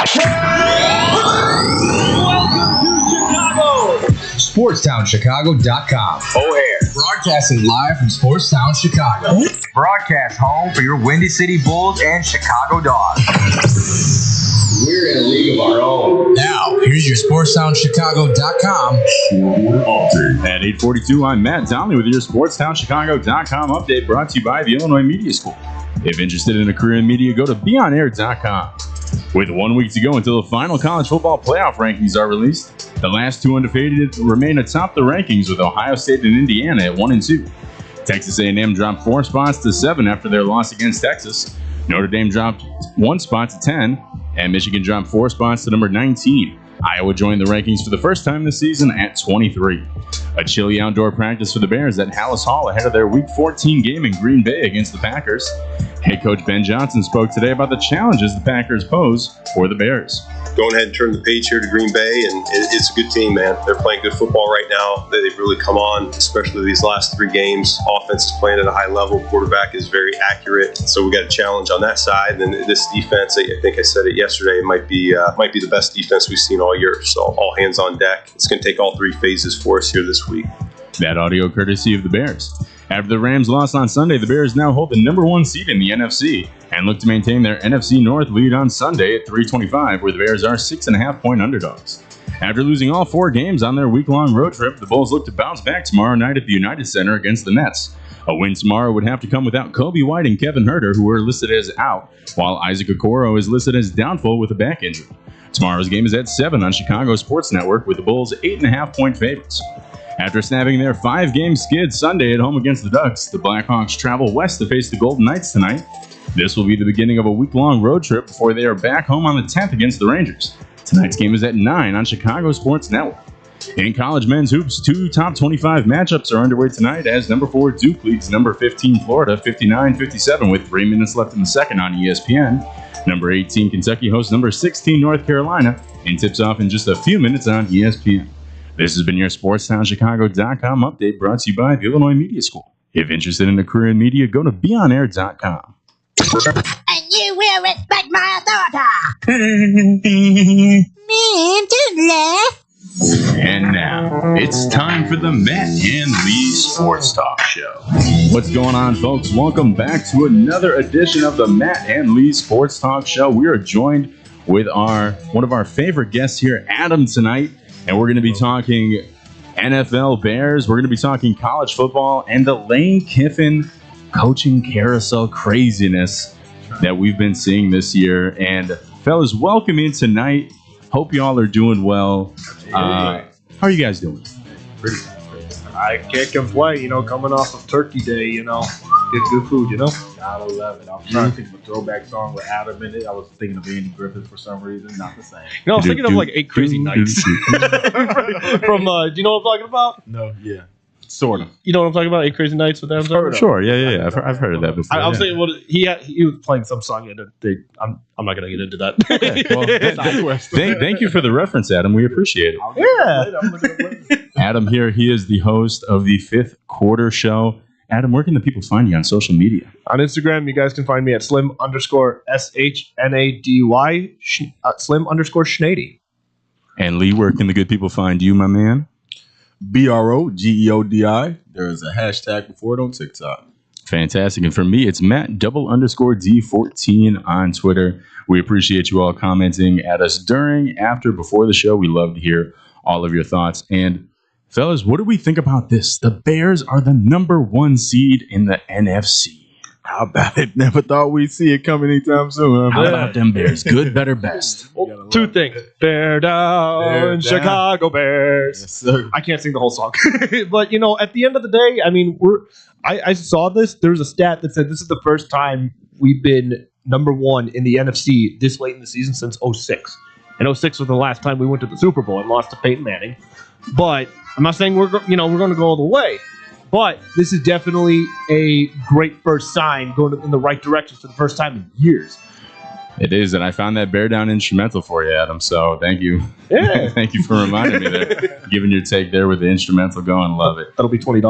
Welcome to Chicago. SportstownChicago.com. O'Hare. Broadcasting live from Sportstown, Chicago. Broadcast home for your Windy City Bulls and Chicago Dogs. We're in a league of our own. Now, here's your SportstownChicago.com update. At 8:42, I'm Matt Donnelly with your SportstownChicago.com update brought to you by the Illinois Media School. If interested in a career in media, go to beonair.com. With 1 week to go until the final college football playoff rankings are released, the last two undefeated remain atop the rankings with Ohio State and Indiana at 1 and 2. Texas A&M dropped 4 spots to 7 after their loss against Texas. Notre Dame dropped 1 spot to 10, and Michigan dropped 4 spots to number 19. Iowa joined the rankings for the first time this season at 23. A chilly outdoor practice for the Bears at Hallis Hall ahead of their Week 14 game in Green Bay against the Packers. Head coach Ben Johnson spoke today about the challenges the Packers pose for the Bears. Going ahead and turn the page here to Green Bay, and it's a good team, man. They're playing good football right now. They've really come on, especially these last 3 games. Offense is playing at a high level. Quarterback is very accurate, so we got a challenge on that side. And this defense, I think I said it yesterday, might be the best defense we've seen all year. So all hands on deck. It's going to take all 3 phases for us here this week. That audio courtesy of the Bears. After the Rams lost on Sunday, the Bears now hold the number 1 seed in the NFC and look to maintain their NFC North lead on Sunday at 325, where the Bears are 6.5-point underdogs. After losing all 4 games on their week-long road trip, the Bulls look to bounce back tomorrow night at the United Center against the Nets. A win tomorrow would have to come without Kobe White and Kevin Huerter, who are listed as out, while Isaac Okoro is listed as doubtful with a back injury. Tomorrow's game is at 7 on Chicago Sports Network, with the Bulls 8.5-point favorites. After snapping their 5-game skid Sunday at home against the Ducks, the Blackhawks travel west to face the Golden Knights tonight. This will be the beginning of a week-long road trip before they are back home on the 10th against the Rangers. Tonight's game is at 9 on Chicago Sports Network. In college men's hoops, 2 top 25 matchups are underway tonight as number 4 Duke leads number 15 Florida 59-57 with 3 minutes left in the second on ESPN. Number 18 Kentucky hosts number 16 North Carolina and tips off in just a few minutes on ESPN. This has been your SportstownChicago.com update brought to you by the Illinois Media School. If interested in a career in media, go to beonair.com. And you will respect my authority. And now, it's time for the Matt and Lee Sports Talk Show. What's going on, folks? Welcome back to another edition of the Matt and Lee Sports Talk Show. We are joined with one of our favorite guests here, Adam, tonight. And we're going to be talking NFL Bears. We're going to be talking college football and the Lane Kiffin coaching carousel craziness that we've been seeing this year. And fellas, welcome in tonight. Hope you all are doing well. How are you guys doing? Pretty. I can't complain, coming off of Turkey Day, get good food, I love it. I was trying to think of a throwback song with Adam in it. I was thinking of Andy Griffith for some reason, not the same. I was thinking of like 8 Crazy Nights. From, do you know what I'm talking about? No, yeah. Sort of. You know what I'm talking about? 8 Crazy Nights with Adam? Sure, yeah. I've heard of that before. I was thinking, he was playing some song, and I'm not going to get into that. Okay, well, thank you for the reference, Adam. We appreciate it. Yeah. Adam here, he is the host of the Fifth Quarter Show. Adam, where can the people find you on social media? On Instagram, you guys can find me at slim_SHNADY, slim_Schnady. And Lee, where can the good people find you, my man? BROGEODI. There is a hashtag before it on TikTok. Fantastic. And for me, it's Matt_D14 on Twitter. We appreciate you all commenting at us during, after, before the show. We love to hear all of your thoughts. And fellas, what do we think about this? The Bears are the number 1 seed in the NFC. How about it? Never thought we'd see it coming anytime soon. How about them Bears? Good, better, best. Well, 2 things. Bear down, Chicago Bears. Yes, sir. I can't sing the whole song. But, at the end of the day, I mean, I saw this. There was a stat that said this is the first time we've been number 1 in the NFC this late in the season since 2006. And 2006 was the last time we went to the Super Bowl and lost to Peyton Manning. But I'm not saying we're going to go all the way. But this is definitely a great first sign going in the right direction for the first time in years. It is, and I found that bear down instrumental for you, Adam. So thank you. Yeah. Thank you for reminding me there. Giving your take there with the instrumental going. Love it. That'll be $20.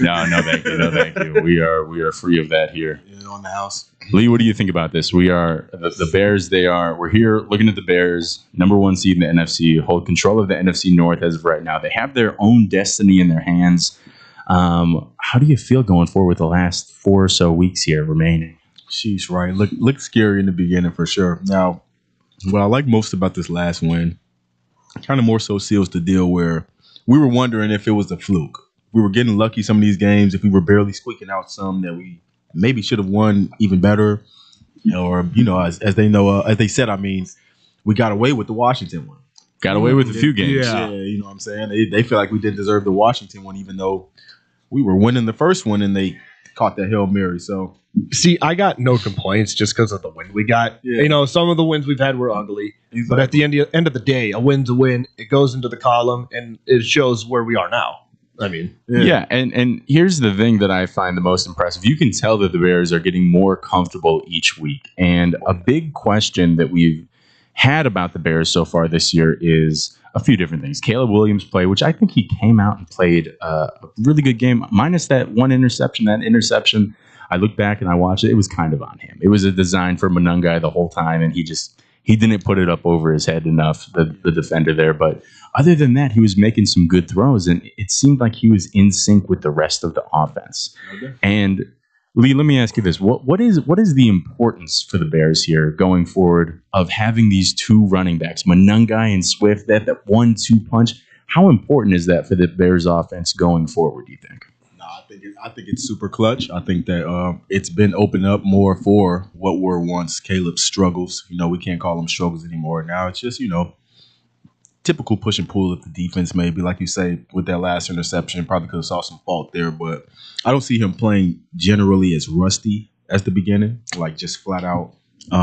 No, thank you. No, thank you. We are free of that here. On the house. Lee, what do you think about this? We are the Bears. We're here looking at the Bears, number 1 seed in the NFC, hold control of the NFC North as of right now. They have their own destiny in their hands. How do you feel going forward with the last 4 or so weeks here remaining? Sheesh, right. Look scary in the beginning for sure. Now, what I like most about this last win, kind of more so seals the deal where we were wondering if it was a fluke. We were getting lucky some of these games, if we were barely squeaking out some that we maybe should have won even better. Or, as they know, as they said, we got away with the Washington one. Got away with a few games. Yeah, you know what I'm saying? They feel like we didn't deserve the Washington one, even though we were winning the first one and they caught that Hail Mary. So, see, I got no complaints just because of the win we got. Yeah. Some of the wins we've had were ugly. Exactly. But at the end of the day, a win's a win. It goes into the column, and it shows where we are now. Yeah, and here's the thing that I find the most impressive. You can tell that the Bears are getting more comfortable each week. And a big question that we've had about the Bears so far this year is a few different things. Caleb Williams play, which I think he came out and played a really good game, minus that one interception. That interception, I look back and I watched it. It was kind of on him. It was a design for Monungai the whole time, and he didn't put it up over his head enough, the defender there. But other than that, he was making some good throws, and it seemed like he was in sync with the rest of the offense. Okay. And Lee, let me ask you this. What is the importance for the Bears here going forward of having these two running backs, Monungai and Swift, that 1-2 punch? How important is that for the Bears offense going forward, do you think? I think it's super clutch. I think that it's been opened up more for what were once Caleb's struggles. We can't call them struggles anymore. Now it's just, typical push and pull of the defense, maybe, like you say, with that last interception. Probably could have saw some fault there, but I don't see him playing generally as rusty as the beginning, like just flat out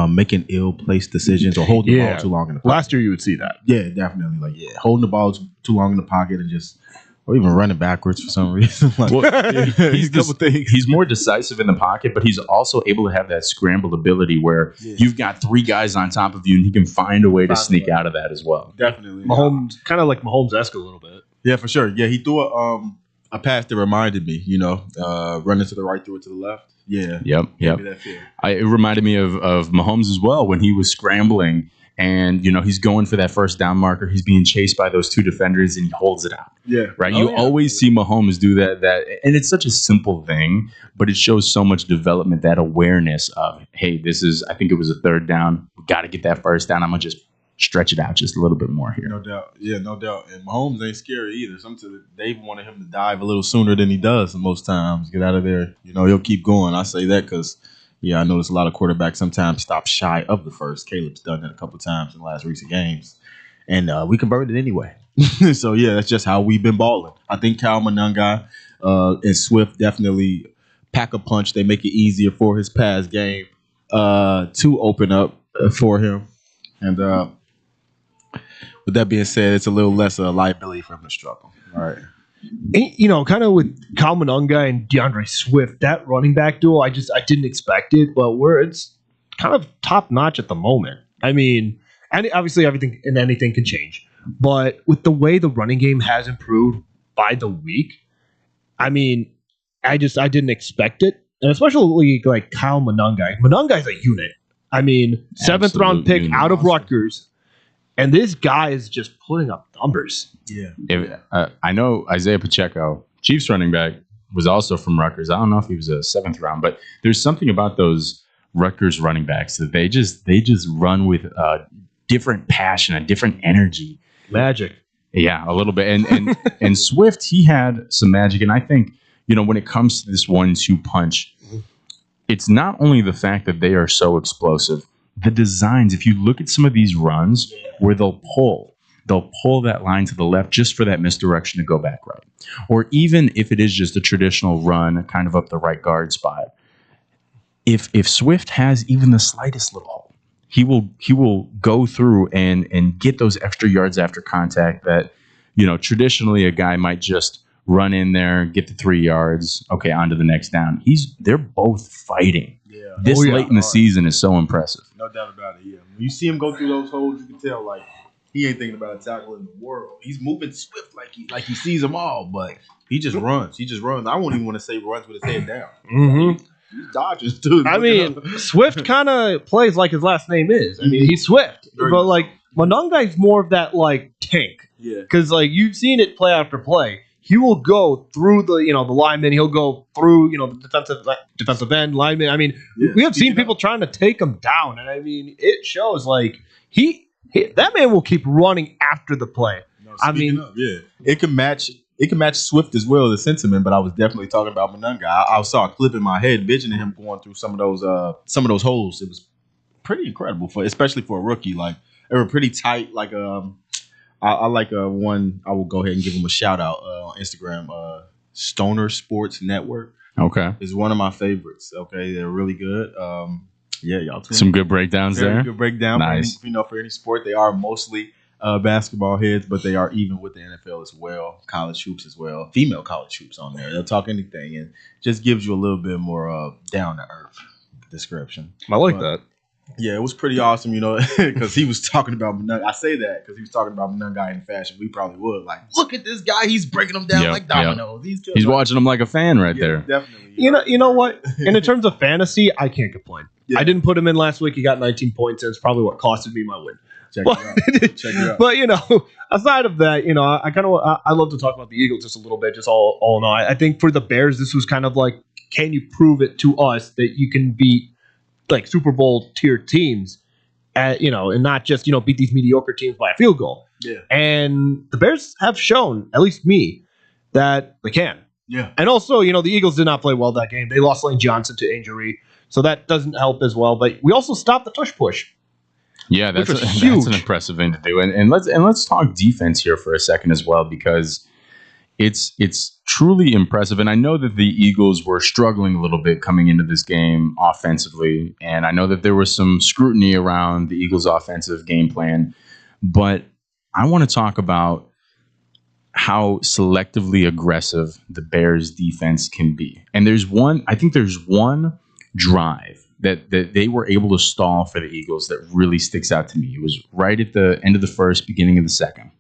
making ill-placed decisions or holding the ball too long in the pocket. Last year you would see that. Yeah, definitely. Holding the ball too long in the pocket and just – or even running backwards for some reason. He's more decisive in the pocket, but he's also able to have that scrambled ability where you've got 3 guys on top of you, and he can find a way to sneak out of that as well. Definitely. Mahomes, kind of like Mahomes-esque a little bit. Yeah, for sure. Yeah, he threw a pass that reminded me, running to the right, threw it to the left. Yeah. Yep. It reminded me of Mahomes as well when he was scrambling. And, he's going for that first down marker. He's being chased by those 2 defenders, and he holds it out. Yeah. Right? You always see Mahomes do that. And it's such a simple thing, but it shows so much development, that awareness of, hey, I think it was a 3rd down. We got to get that first down. I'm going to just stretch it out just a little bit more here. No doubt. Yeah, no doubt. And Mahomes ain't scary either. Sometimes they wanted him to dive a little sooner than he does most times. Get out of there. He'll keep going. I say that because – I notice a lot of quarterbacks sometimes stop shy of the first. Caleb's done that a couple times in the last recent games. And we converted anyway. So, that's just how we've been balling. I think Kyle Monungai and Swift definitely pack a punch. They make it easier for his pass game to open up for him. And with that being said, it's a little less a liability for him to struggle. All right. Kind of with Kyle Monungai and DeAndre Swift, that running back duo, I didn't expect it, but it's kind of top notch at the moment. And obviously anything can change, but with the way the running game has improved by the week, I didn't expect it, and especially like Kyle Monungai. Monungai's a unit. 7th round pick out of Rutgers. And this guy is just putting up numbers. Yeah. I know Isaiah Pacheco, Chiefs running back, was also from Rutgers. I don't know if he was a 7th round, but there's something about those Rutgers running backs that they just run with a different passion, a different energy. Magic. Yeah, a little bit. And Swift, he had some magic. And I think, when it comes to this 1-2 punch, it's not only the fact that they are so explosive. The designs, if you look at some of these runs where they'll pull that line to the left just for that misdirection to go back right. Or even if it is just a traditional run kind of up the right guard spot, if Swift has even the slightest little hole, he will go through and get those extra yards after contact that, traditionally a guy might just run in there, get the 3 yards, okay, on to the next down. They're both fighting this late in the season is so impressive. No doubt about it. Yeah, when you see him go through those holes, you can tell like he ain't thinking about a tackle in the world. He's moving swift like he sees them all, but he just runs. I won't even want to say runs with his head down. Mm-hmm. He dodges too. I mean, Swift kind of plays like his last name is. I mean, he's Swift, but like Monongai's more of that like tank. Yeah, because like you've seen it play after play. He will go through the the lineman. He'll go through the defensive end lineman. I mean, we have seen people trying to take him down, and I mean it shows. Like that man will keep running after the play. It can match. It can match Swift as well, the sentiment, but I was definitely talking about Monunga. I saw a clip in my head envisioning him going through some of those holes. It was pretty incredible especially for a rookie. Like they were pretty tight. Like I like one. I will go ahead and give him a shout out on Instagram. Stoner Sports Network. Okay, is one of my favorites. Okay, they're really good. Y'all some good breakdowns there. Good breakdown. Nice. For any sport, they are mostly basketball heads, but they are even with the NFL as well, college hoops as well, female college hoops on there. They'll talk anything and just gives you a little bit more down to earth description. I like that. Yeah, it was pretty awesome, because he was talking about Monunga. I say that because he was talking about Monunga in fashion. We probably would. Like, look at this guy. He's breaking them down like dominoes. Yep. He's watching them like a fan there. Definitely. You know what? And in terms of fantasy, I can't complain. Yeah. I didn't put him in last week. He got 19 points, and it's probably what costed me my win. Check it out. But aside of that, I love to talk about the Eagles just a little bit, just all in all. I think for the Bears, this was kind of like, can you prove it to us that you can beat like Super Bowl tier teams, and not just beat these mediocre teams by a field goal. Yeah. And the Bears have shown, at least me, that they can. Yeah. And also, the Eagles did not play well that game. They lost Lane Johnson to injury, so that doesn't help as well. But we also stopped the tush push. Yeah, that's an impressive thing to do. And let's talk defense here for a second as well, because it's truly impressive. And I know that the Eagles were struggling a little bit coming into this game offensively, and I know that there was some scrutiny around the Eagles' offensive game plan. But I want to talk about how selectively aggressive the Bears' defense can be. And there's one drive that they were able to stall for the Eagles that really sticks out to me. It was right at the end of the first, beginning of the second.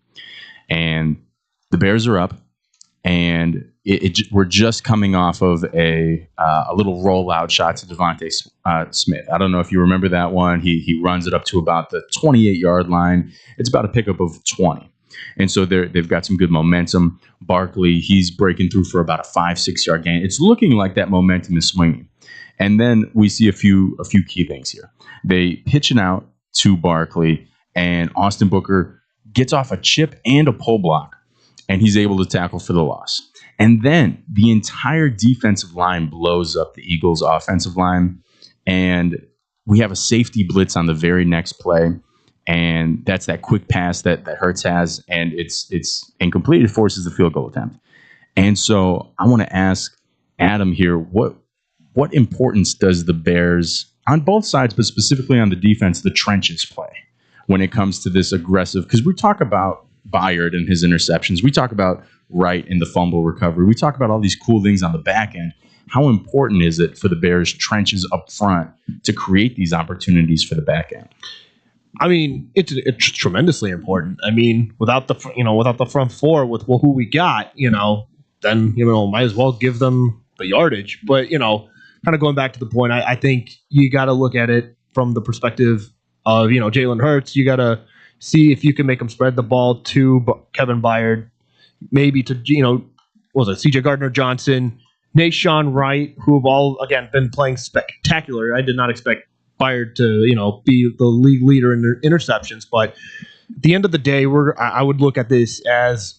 And the Bears are up, and we're just coming off of a little rollout shot to Devontae Smith. I don't know if you remember that one. He runs it up to about the 28-yard line. It's about a pickup of 20. And so they've got some good momentum. Barkley, he's breaking through for about a 5-6 yard gain. It's looking like that momentum is swinging. And then we see a few key things here. They pitch it out to Barkley, and Austin Booker gets off a chip and a pull block, and he's able to tackle for the loss. And then the entire defensive line blows up the Eagles' offensive line, and we have a safety blitz on the very next play. And that's that quick pass that Hurts has, and it's incomplete. It forces the field goal attempt. And so I want to ask Adam here, what importance does the Bears, on both sides, but specifically on the defense, the trenches play when it comes to this aggressive? Because we talk about Byard and his interceptions. We talk about Wright and the fumble recovery. We talk about all these cool things on the back end. How important is it for the Bears' trenches up front to create these opportunities for the back end? I mean, it's tremendously important. I mean, without the front four with who we got, then might as well give them the yardage. But kind of going back to the point, I think you got to look at it from the perspective of Jalen Hurts. You got to see if you can make him spread the ball to Kevin Byard, maybe to C.J. Gardner-Johnson, Nashawn Wright, who have all again been playing spectacular. I did not expect Byard to be the league leader in interceptions, but at the end of the day, I would look at this as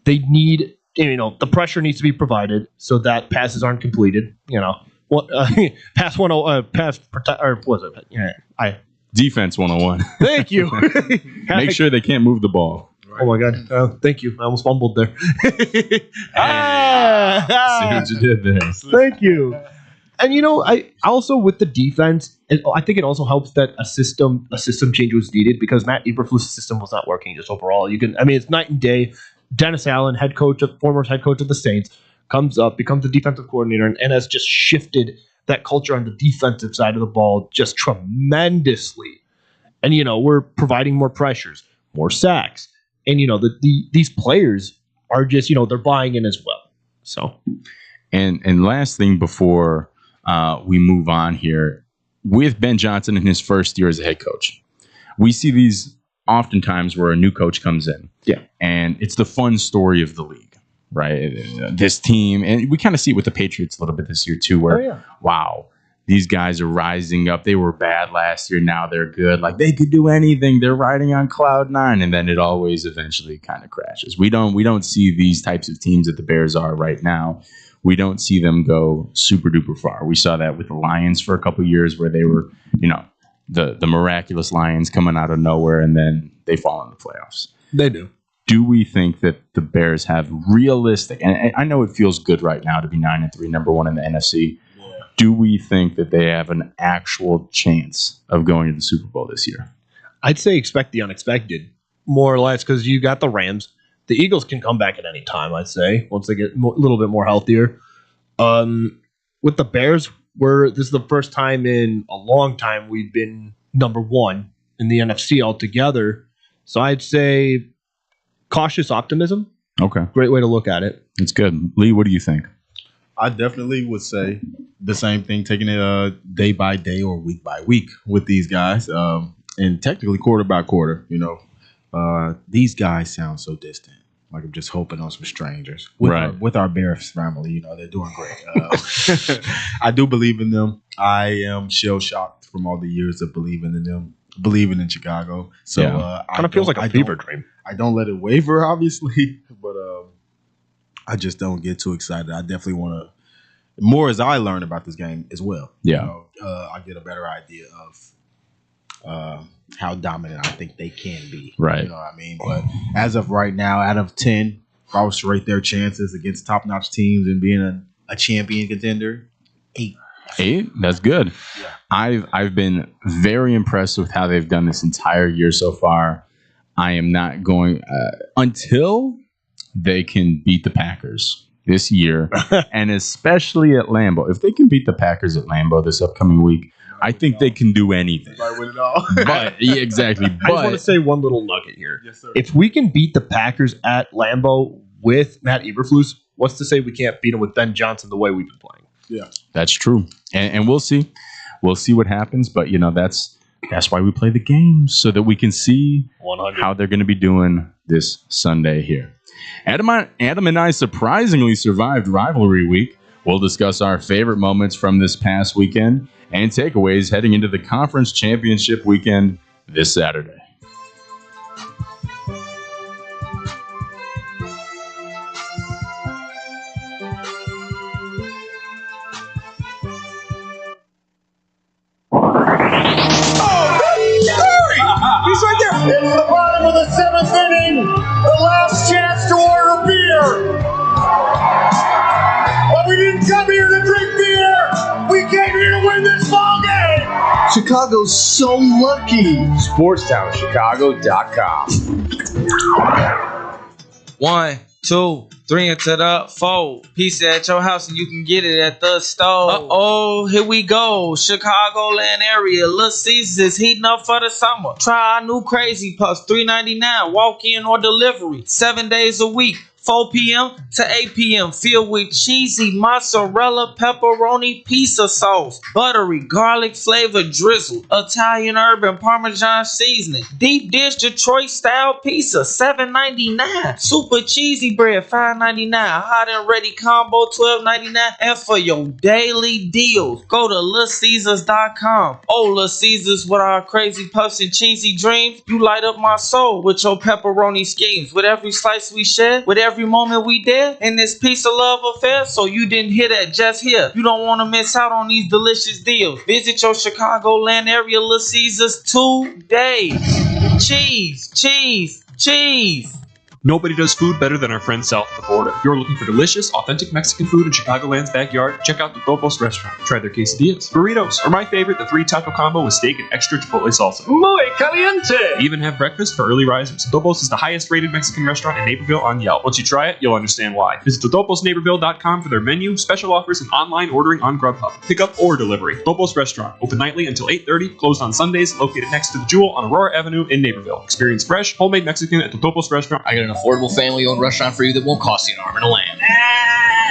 they need the pressure needs to be provided so that passes aren't completed. Pass 101, pass protect, or what was it? Yeah, Defense 101. Thank you. Make sure they can't move the ball. Oh my God! Thank you. I almost fumbled there. See what you did there. Thank you. And I also with the defense, I think it also helps that a system change was needed because Matt Eberflus' system was not working just overall. It's night and day. Dennis Allen, former head coach of the Saints, comes up, becomes the defensive coordinator, and has just shifted that culture on the defensive side of the ball just tremendously. And, we're providing more pressures, more sacks. And, these players are just, they're buying in as well. So. And last thing before we move on here, with Ben Johnson in his first year as a head coach, we see these oftentimes where a new coach comes in. Yeah. And it's the fun story of the league, right? This team, and we kind of see it with the Patriots a little bit this year too, where, wow, these guys are rising up. They were bad last year. Now they're good. Like, they could do anything. They're riding on cloud nine. And then it always eventually kind of crashes. We don't see these types of teams that the Bears are right now. We don't see them go super duper far. We saw that with the Lions for a couple of years where they were, the miraculous Lions coming out of nowhere, and then they fall in the playoffs. They do. Do we think that the Bears have realistic, and I know it feels good right now to be 9-3, number one in the NFC. Yeah. Do we think that they have an actual chance of going to the Super Bowl this year? I'd say expect the unexpected, more or less, because you got the Rams. The Eagles can come back at any time, I'd say, once they get a little bit more healthier. With the Bears, this is the first time in a long time we've been number one in the NFC altogether. So I'd say cautious optimism. Okay. Great way to look at it. It's good. Lee, what do you think? I definitely would say the same thing, taking it day by day or week by week with these guys, and technically quarter by quarter. These guys sound so distant. Like I'm just hoping on some strangers. With our Bears family, they're doing great. I do believe in them. I am shell shocked from all the years of believing in them, believing in Chicago. So kind of feels like a fever dream. I don't let it waver, obviously, but I just don't get too excited. I definitely want to, more as I learn about this game as well. Yeah, I get a better idea of how dominant I think they can be. Right. You know what I mean? But as of right now, out of 10, if I was to rate their chances against top-notch teams and being a champion contender, 8. 8? That's good. Yeah. I've been very impressed with how they've done this entire year so far. I am not going until they can beat the Packers this year, and especially at Lambeau. If they can beat the Packers at Lambeau this upcoming week, I think they can do anything. Might win it all. But exactly. I just want to say one little nugget here. Yes, sir. If we can beat the Packers at Lambeau with Matt Eberflus, what's to say we can't beat him with Ben Johnson the way we've been playing? Yeah, that's true, and we'll see. We'll see what happens. But that's why we play the games, so that we can see 100. how they're going to be doing this Sunday here. Adam and I surprisingly survived rivalry week. We'll discuss our favorite moments from this past weekend and takeaways heading into the conference championship weekend this Saturday. He's right there. It's the bottom of the 7th inning. The last chance to order beer. But we didn't come here to drink beer. We came here to win this ball game. Chicago's so lucky. SportsTownChicago.com. 1, 2, 3 into the 4. Pizza at your house and you can get it at the store. Uh-oh, here we go. Chicagoland area. Little Caesars is heating up for the summer. Try our new Crazy Puffs, $3.99. Walk-in or delivery. 7 days a week. 4 p.m. to 8 p.m. filled with cheesy mozzarella pepperoni pizza sauce, buttery garlic flavor drizzle, Italian herb and Parmesan seasoning, deep dish Detroit style pizza $7.99, super cheesy bread $5.99, hot and ready combo $12.99, and for your daily deals, go to LitCaesars.com. Oh, Little Caesars, with our crazy puffs and cheesy dreams, you light up my soul with your pepperoni schemes. With every slice we share, with every moment we did in this piece of love affair, so you didn't hear that just here. You don't want to miss out on these delicious deals. Visit your Chicagoland area Little Caesars today. Cheese, cheese, cheese. Nobody does food better than our friends south of the border. If you're looking for delicious, authentic Mexican food in Chicagoland's backyard, check out the Topos restaurant. Try their quesadillas, burritos, or my favorite, the 3-taco combo with steak and extra chipotle salsa. Muy caliente! They even have breakfast for early risers. Topos is the highest rated Mexican restaurant in Naperville on Yelp. Once you try it, you'll understand why. Visit totoposnaperville.com for their menu, special offers, and online ordering on Grubhub. Pickup or delivery. Topos Restaurant. Open nightly until 8:30. Closed on Sundays. Located next to the Jewel on Aurora Avenue in Naperville. Experience fresh, homemade Mexican at the Topos Restaurant. I got an affordable family-owned restaurant for you that won't cost you an arm and a lamb.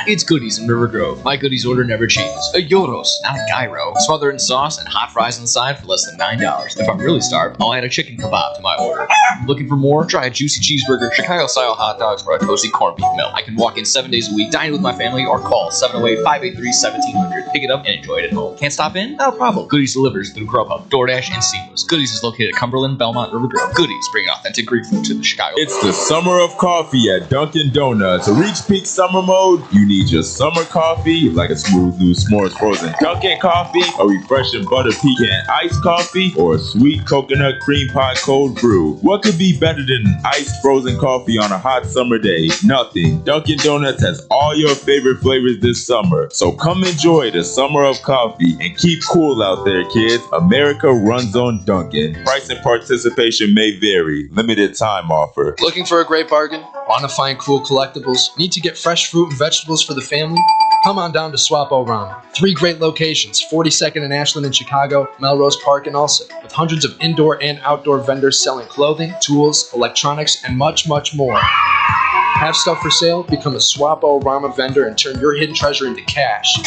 It's Goodies in River Grove. My Goodies order never changes. A gyros, not a gyro. Smothered in sauce and hot fries on the side for less than $9. If I'm really starved, I'll add a chicken kebab to my order. Looking for more? Try a juicy cheeseburger, Chicago-style hot dogs, or a toasty corned beef melt. I can walk in 7 days a week, dine with my family, or call 708-583-1700. Pick it up and enjoy it at home. Can't stop in? Not a problem. Goodies delivers through Grubhub, DoorDash, and Seamless. Goodies is located at Cumberland, Belmont, River Grove. Goodies bring authentic Greek food to the Chicago. It's the summer of coffee at Dunkin' Donuts. To reach peak summer mode, you need your summer coffee, like a smooth loose s'mores frozen Dunkin' coffee, a refreshing butter pecan iced coffee, or a sweet coconut cream pie cold brew. What could be better than iced frozen coffee on a hot summer day? Nothing. Dunkin' Donuts has all your favorite flavors this summer. So come enjoy the summer of coffee and keep cool out there, kids. America runs on Dunkin'. Price and participation may vary. Limited time offer. Looking for a great bargain? Want to find cool collectibles? Need to get fresh fruit and vegetables for the family? Come on down to Swap-O-Rama. 3 great locations, 42nd and Ashland in Chicago, Melrose Park in Ulsan, with hundreds of indoor and outdoor vendors selling clothing, tools, electronics, and much, much more. Have stuff for sale? Become a Swap-O-Rama vendor and turn your hidden treasure into cash.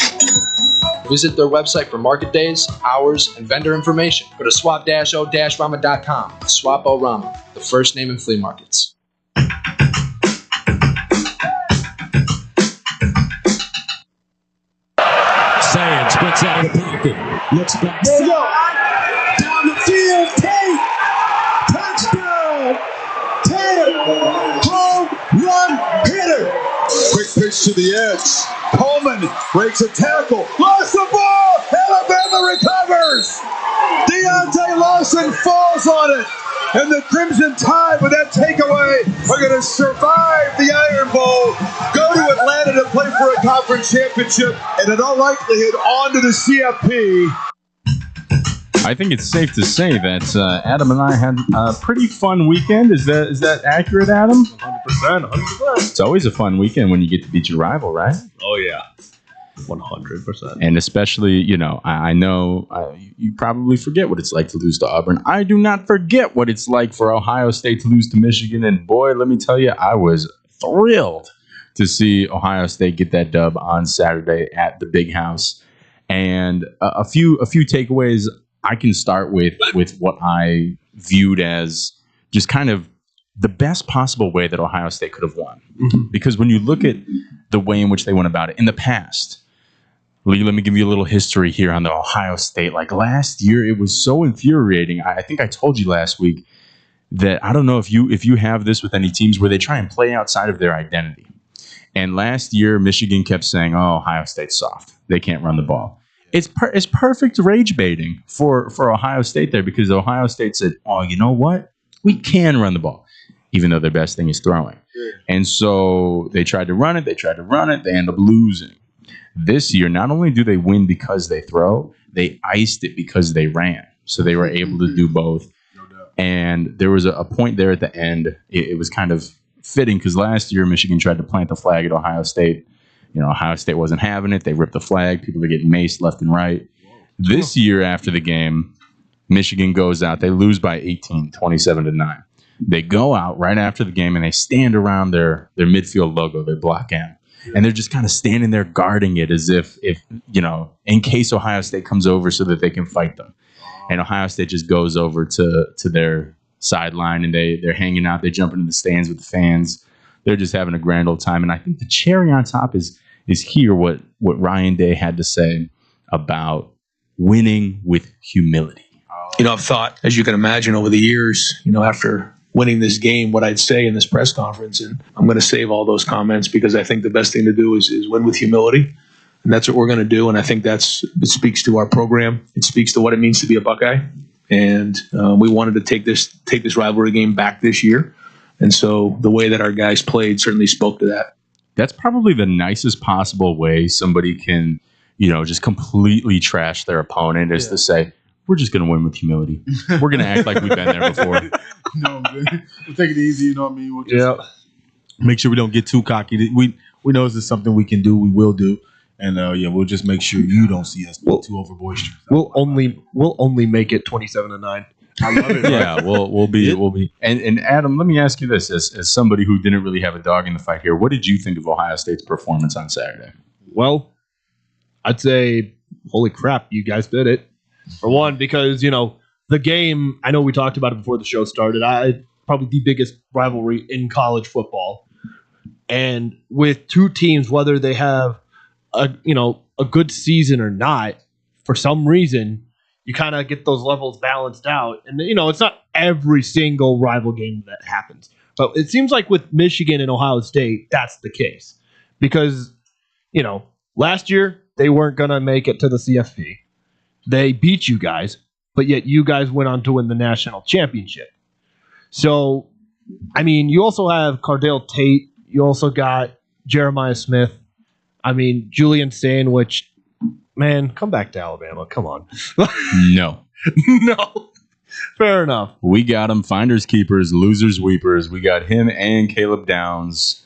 Visit their website for market days, hours, and vendor information. Go to swap-o-rama.com. Swap-O-Rama, the first name in flea markets. Sand splits out of the pocket. Looks back. There you go. Down the field. Tate. Touchdown. Tate. Home run hitter. Quick pitch to the edge. Coleman breaks a tackle. Lost the ball. Alabama recovers. Deontay Lawson falls on it. And the Crimson Tide, with that takeaway, are going to survive the Iron Bowl, go to Atlanta to play for a conference championship, and in all likelihood, on to the CFP. I think it's safe to say that Adam and I had a pretty fun weekend. Is that accurate, Adam? 100%. It's always a fun weekend when you get to beat your rival, right? Oh, yeah. 100%. And especially, I know you probably forget what it's like to lose to Auburn. I do not forget what it's like for Ohio State to lose to Michigan. And boy, let me tell you, I was thrilled to see Ohio State get that dub on Saturday at the Big House. And a few takeaways I can start with what I viewed as just kind of the best possible way that Ohio State could have won. Mm-hmm. Because when you look at the way in which they went about it in the past, Lee, let me give you a little history here on the Ohio State. Like last year, it was so infuriating. I think I told you last week that I don't know if you have this with any teams where they try and play outside of their identity. And last year, Michigan kept saying, "Oh, Ohio State's soft. They can't run the ball." It's perfect rage baiting for Ohio State there, because Ohio State said, "Oh, you know what? We can run the ball, even though their best thing is throwing." Yeah. And so they tried to run it. They end up losing. This year, not only do they win because they throw, they iced it because they ran. So they were able to do both. And there was a point there at the end. It was kind of fitting because last year Michigan tried to plant the flag at Ohio State. Ohio State wasn't having it. They ripped the flag. People are getting maced left and right. This year after the game, Michigan goes out. They lose by 18, 27-9. They go out right after the game and they stand around their midfield logo, their block M. And they're just kind of standing there guarding it as if in case Ohio State comes over so that they can fight them. And Ohio State just goes over to their sideline and they're hanging out. They jump into the stands with the fans. They're just having a grand old time. And I think the cherry on top is here what Ryan Day had to say about winning with humility. I've thought, as you can imagine, over the years, after winning this game, what I'd say in this press conference, and I'm going to save all those comments because I think the best thing to do is win with humility, and that's what we're going to do. And I think it speaks to our program. It speaks to what it means to be a Buckeye, and we wanted to take this rivalry game back this year. And so the way that our guys played certainly spoke to that. That's probably the nicest possible way somebody can, just completely trash their opponent is to say, we're just going to win with humility. We're going to act like we've been there before. We'll take it easy. You know what I mean? We'll just make sure we don't get too cocky. We know this is something we can do. We will do. And we'll just make sure you don't see us too over boisterous. We'll only make it 27-9. I love it. Yeah, we'll be. And Adam, let me ask you this: as somebody who didn't really have a dog in the fight here, what did you think of Ohio State's performance on Saturday? Well, I'd say, holy crap, you guys did it. For one, because the game. I know we talked about it before the show started. Probably the biggest rivalry in college football, and with two teams, whether they have a good season or not, for some reason, you kind of get those levels balanced out. And, it's not every single rival game that happens. But it seems like with Michigan and Ohio State, that's the case. Because, last year, they weren't going to make it to the CFP. They beat you guys, but yet you guys went on to win the national championship. So, you also have Cardale Tate. You also got Jeremiah Smith. Julian Sandwich. Man, come back to Alabama. Come on. No. No. Fair enough. We got him. Finders, keepers, losers, weepers. We got him and Caleb Downs.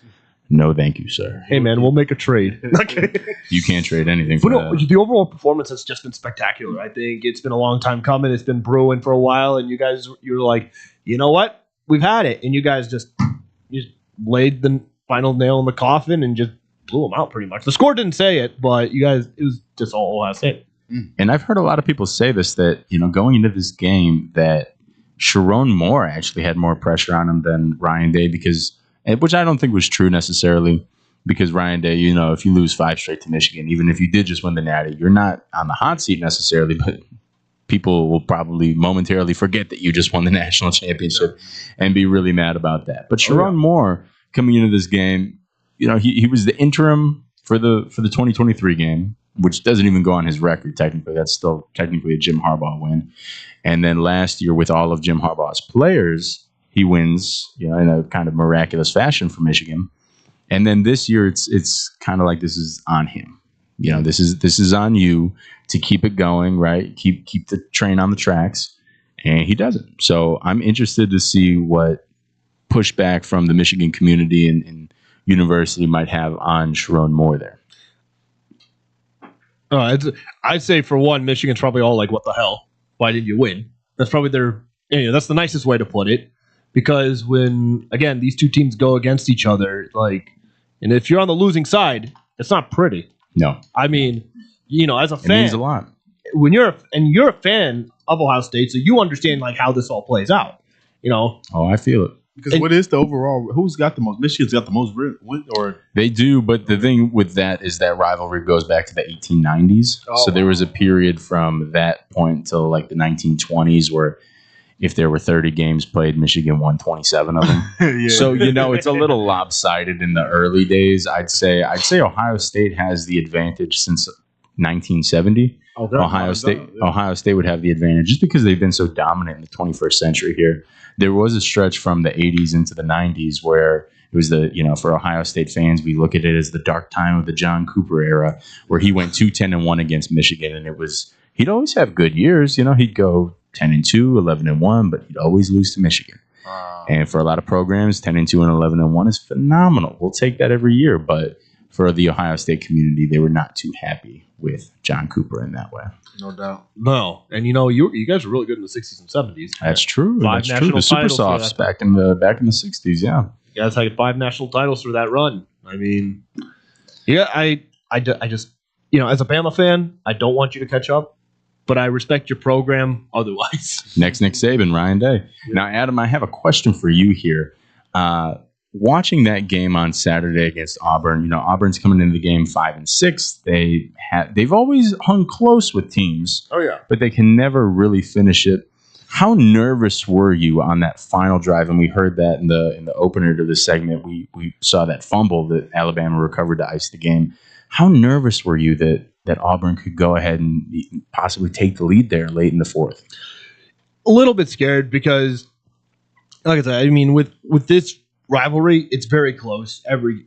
No, thank you, sir. Hey, man, we'll make a trade. You can't trade anything for that. The overall performance has just been spectacular. I think it's been a long time coming. It's been brewing for a while, and you're like, you know what? We've had it. And you guys just laid the final nail in the coffin and just blew them out pretty much. The score didn't say it, but you guys, it was just all Ohio State. And I've heard a lot of people say this, that, going into this game, that Sharon Moore actually had more pressure on him than Ryan Day, which I don't think was true necessarily, because Ryan Day, if you lose 5 straight to Michigan, even if you did just win the Natty, you're not on the hot seat necessarily, but people will probably momentarily forget that you just won the national championship and be really mad about that. But Sharon Moore, coming into this game, he was the interim for the 2023 game, which doesn't even go on his record technically. That's still technically a Jim Harbaugh win. And then last year, with all of Jim Harbaugh's players, he wins, in a kind of miraculous fashion for Michigan. And then this year, it's kind of like this is on him. This is on you to keep it going, right? Keep the train on the tracks, and he doesn't. So I'm interested to see what pushback from the Michigan community and university might have on Sharon Moore there. I'd say for one, Michigan's probably all like, what the hell? Why didn't you win? That's probably that's the nicest way to put it. Because when, again, these two teams go against each other, and if you're on the losing side, it's not pretty. No. As a fan, it means a lot. When you're a fan of Ohio State, so you understand how this all plays out. Oh, I feel it. Because what is the overall? Who's got the most? Michigan's got the most win, or they do. But the thing with that is that rivalry goes back to the 1890s. So there was a period from that point till the 1920s where, if there were 30 games played, Michigan won 27 of them. Yeah. So it's a little lopsided in the early days. I'd say Ohio State has the advantage since 1970. Ohio State would have the advantage just because they've been so dominant in the 21st century here. There was a stretch from the 80s into the 90s where it was for Ohio State fans, we look at it as the dark time of the John Cooper era, where he went 2-10-1 against Michigan, and he'd always have good years. He'd go 10-2, 11-1, but he'd always lose to Michigan. And for a lot of programs, 10-2 and 11-1 is phenomenal. We'll take that every year, but for the Ohio State community, they were not too happy with John Cooper in that way. No doubt. No, and you guys were really good in the 60s and 70s. That's true. Five national The Super titles for Softs that. back in the 60s, yeah. You guys had 5 national titles through that run. I just as a Bama fan, I don't want you to catch up, but I respect your program otherwise. Next Nick Saban, Ryan Day. Yeah. Now, Adam, I have a question for you here. Watching that game on Saturday against Auburn, Auburn's coming into the game 5-6. They've always hung close with teams. Oh yeah, but they can never really finish it. How nervous were you on that final drive? And we heard that in the opener to this segment. We saw that fumble that Alabama recovered to ice the game. How nervous were you that Auburn could go ahead and possibly take the lead there late in the fourth? A little bit scared because, like I said, with this rivalry, it's very close every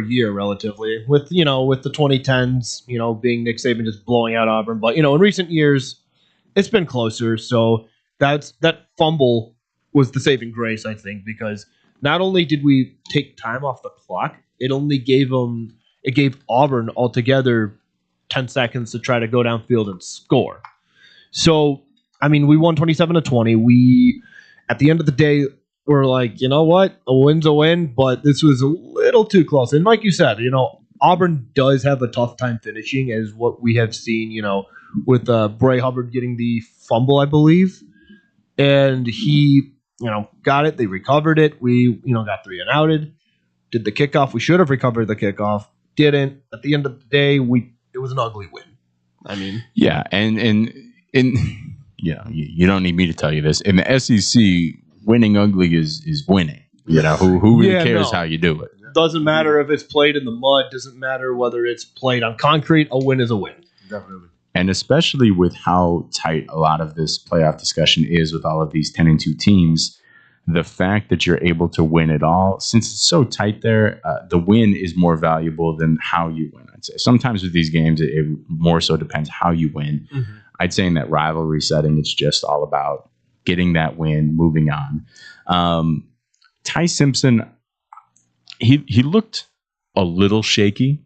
year, relatively. With with the 2010s, being Nick Saban just blowing out Auburn, but in recent years, it's been closer. So that fumble was the saving grace, I think, because not only did we take time off the clock, it gave Auburn altogether 10 seconds to try to go downfield and score. So, I mean, we won 27-20. We, at the end of the day, we're like, you know what? A win's a win, but this was a little too close. And like you said, Auburn does have a tough time finishing, as what we have seen, with Bray Hubbard getting the fumble, I believe. And he, got it. They recovered it. We, got 3 and outed. Did the kickoff. We should have recovered the kickoff. Didn't. At the end of the day, it was an ugly win. I mean. Yeah, and you don't need me to tell you this. In the SEC, winning ugly is winning. Who really cares how you do it? Doesn't matter if it's played in the mud. Doesn't matter whether it's played on concrete. A win is a win. Definitely. And especially with how tight a lot of this playoff discussion is with all of these 10-2 teams, the fact that you're able to win it all, since it's so tight there, the win is more valuable than how you win, I'd say. Sometimes with these games, it more so depends how you win. Mm-hmm. I'd say in that rivalry setting, it's just all about getting that win, moving on. Ty Simpson, he looked a little shaky,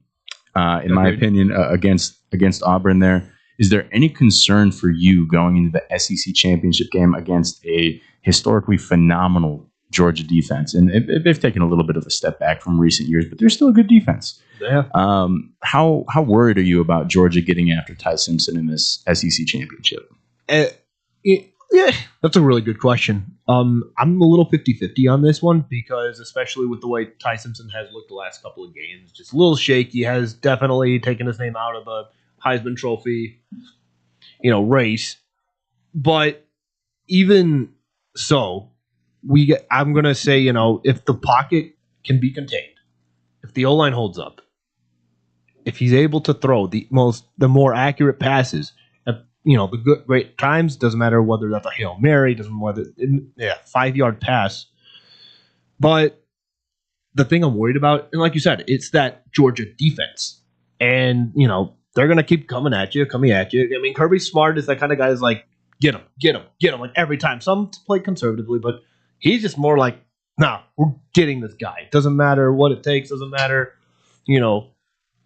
in my opinion, against Auburn there. Is there any concern for you going into the SEC championship game against a historically phenomenal Georgia defense? And they've taken a little bit of a step back from recent years, but they're still a good defense. Yeah. How worried are you about Georgia getting after Ty Simpson in this SEC championship? Yeah, that's a really good question. I'm a little 50-50 on this one, because especially with the way Ty Simpson has looked the last couple of games, just a little shaky, has definitely taken his name out of the Heisman Trophy, race. But even so, I'm going to say, if the pocket can be contained, if the O-line holds up, if he's able to throw the more accurate passes, the great times, doesn't matter whether that's a Hail Mary, doesn't matter, 5-yard pass. But the thing I'm worried about, and like you said, it's that Georgia defense. And, they're going to keep coming at you. I mean, Kirby Smart is that kind of guy who's like, get him, like every time. Some play conservatively, but he's just more like, nah, we're getting this guy. Doesn't matter what it takes. Doesn't matter,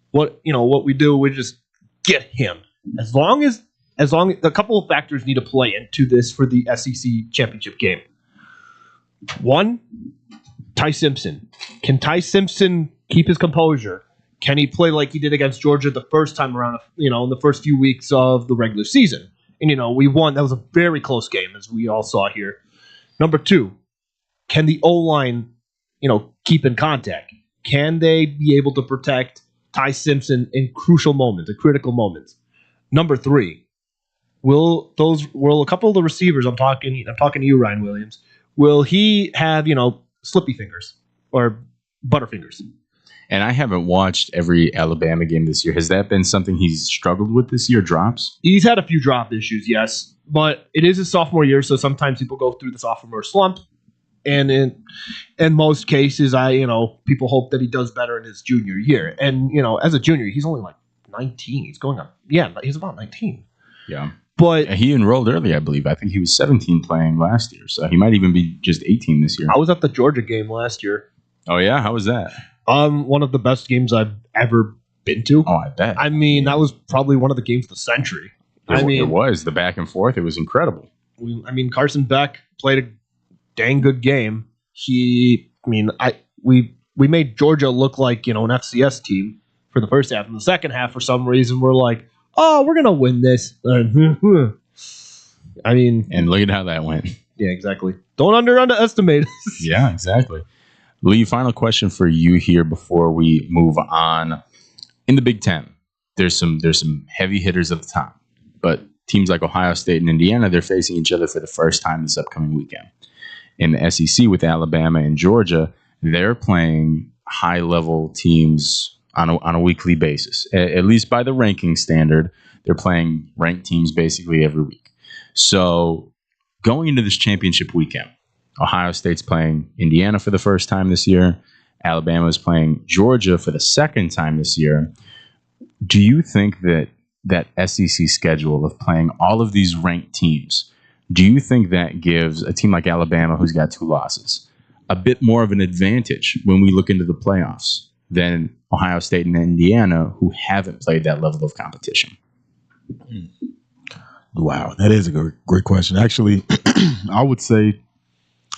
what we do. We just get him. As long as a couple of factors need to play into this for the SEC championship game. One, Ty Simpson. Can Ty Simpson keep his composure? Can he play like he did against Georgia the first time around, in the first few weeks of the regular season? And, we won. That was a very close game, as we all saw here. Number 2, can the O-line, keep in contact? Can they be able to protect Ty Simpson in crucial moments, in critical moments? Number 3, will a couple of the receivers, I'm talking to you, Ryan Williams, will he have, slippy fingers or butterfingers? And I haven't watched every Alabama game this year. Has that been something he's struggled with this year, drops? He's had a few drop issues, yes. But it is his sophomore year, so sometimes people go through the sophomore slump. And in most cases, people hope that he does better in his junior year. And, as a junior, he's only like 19. He's going on. Yeah, he's about 19. Yeah. But he enrolled early, I believe. I think he was 17 playing last year, so he might even be just 18 this year. I was at the Georgia game last year. Oh, yeah? How was that? One of the best games I've ever been to. Oh, I bet. I mean, that was probably one of the games of the century. It was. The back and forth. It was incredible. Carson Beck played a dang good game. We made Georgia look like, an FCS team for the first half. In the second half, for some reason, we're like, oh, we're going to win this. And look at how that went. Yeah, exactly. Don't underestimate us. Yeah, exactly. Lee, final question for you here before we move on. In the Big Ten, there's some heavy hitters at the top, but teams like Ohio State and Indiana, they're facing each other for the first time this upcoming weekend. In the SEC with Alabama and Georgia, they're playing high-level teams on a weekly basis. At least by the ranking standard, they're playing ranked teams basically every week. So going into this championship weekend, Ohio State's playing Indiana for the first time this year. Alabama's playing Georgia for the second time this year. Do you think that SEC schedule of playing all of these ranked teams, do you think that gives a team like Alabama, who's got 2 losses, a bit more of an advantage when we look into the playoffs than Ohio State and Indiana, who haven't played that level of competition? Wow, that is a great question. Actually, I would say,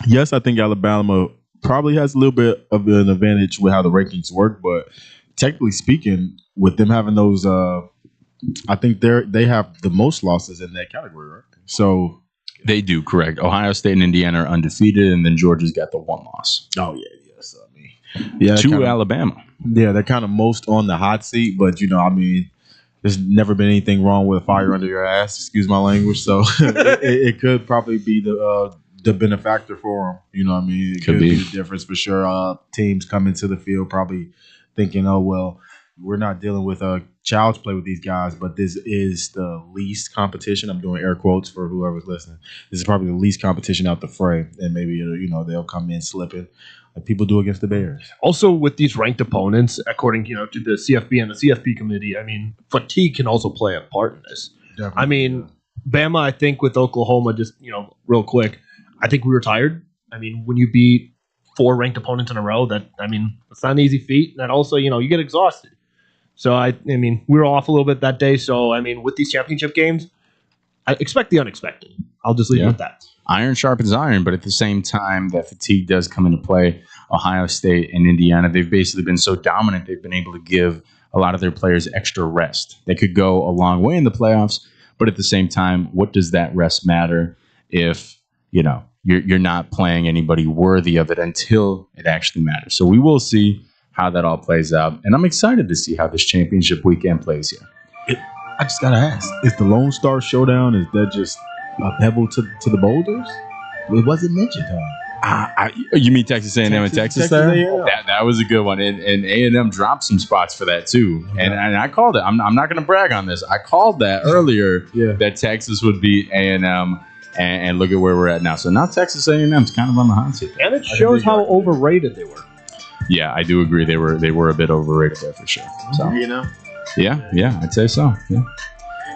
yes, I think Alabama probably has a little bit of an advantage with how the rankings work, but technically speaking, with them having those, I think they have the most losses in that category, right? So they do, correct. Ohio State and Indiana are undefeated, and then Georgia's got the 1 loss. Oh yeah. So I mean, to Alabama. Yeah, they're kind of most on the hot seat, but there's never been anything wrong with a fire under your ass. Excuse my language. So it could probably be the benefactor for them. You know what I mean? It could be the difference for sure. Teams come into the field probably thinking, oh, well, we're not dealing with a child's play with these guys, but this is the least competition. I'm doing air quotes for whoever's listening. This is probably the least competition out the fray, and maybe they'll come in slipping like people do against the Bears. Also, with these ranked opponents, according to the CFB and the CFP committee, I mean, fatigue can also play a part in this. Definitely. I mean, Bama, I think with Oklahoma, just real quick, I think we were tired. I mean, when you beat 4 ranked opponents in a row, it's not an easy feat. And that also, you get exhausted. So, I mean, we were off a little bit that day. So, I mean, with these championship games, I expect the unexpected. I'll just leave it at that. Iron sharpens iron, but at the same time, that fatigue does come into play. Ohio State and Indiana, they've basically been so dominant, they've been able to give a lot of their players extra rest. They could go a long way in the playoffs, but at the same time, what does that rest matter if, you're not playing anybody worthy of it until it actually matters? So we will see how that all plays out. And I'm excited to see how this championship weekend plays here. I just got to ask, is the Lone Star Showdown, is that just a pebble to the boulders? It wasn't mentioned, huh? You mean Texas A&M and Texas there? A&M. That was a good one. And A&M dropped some spots for that too. And I called it. I'm not going to brag on this. I called that earlier that Texas would beat A&M. And look at where we're at now. So now Texas A&M's kind of on the hot seat. And it shows how overrated they were. Yeah, I do agree. They were a bit overrated there for sure. So, yeah, I'd say so. Yeah.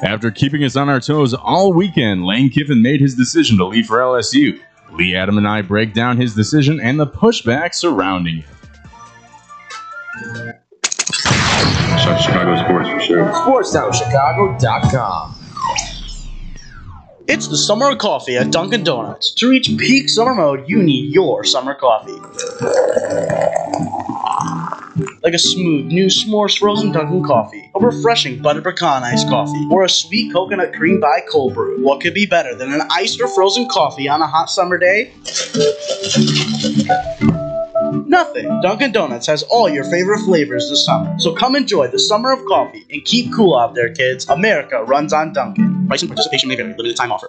After keeping us on our toes all weekend, Lane Kiffin made his decision to leave for LSU. Lee, Adam, and I break down his decision and the pushback surrounding it. Chicago sports for sure. SportsTownChicago.com. It's the summer of coffee at Dunkin' Donuts. To reach peak summer mode, you need your summer coffee. Like a smooth new s'mores frozen Dunkin' coffee, a refreshing butter pecan iced coffee, or a sweet coconut cream pie cold brew. What could be better than an iced or frozen coffee on a hot summer day? Nothing. Dunkin' Donuts has all your favorite flavors this summer. So come enjoy the summer of coffee and keep cool out there, kids. America runs on Dunkin'. Price and participation may vary. Limited time offer.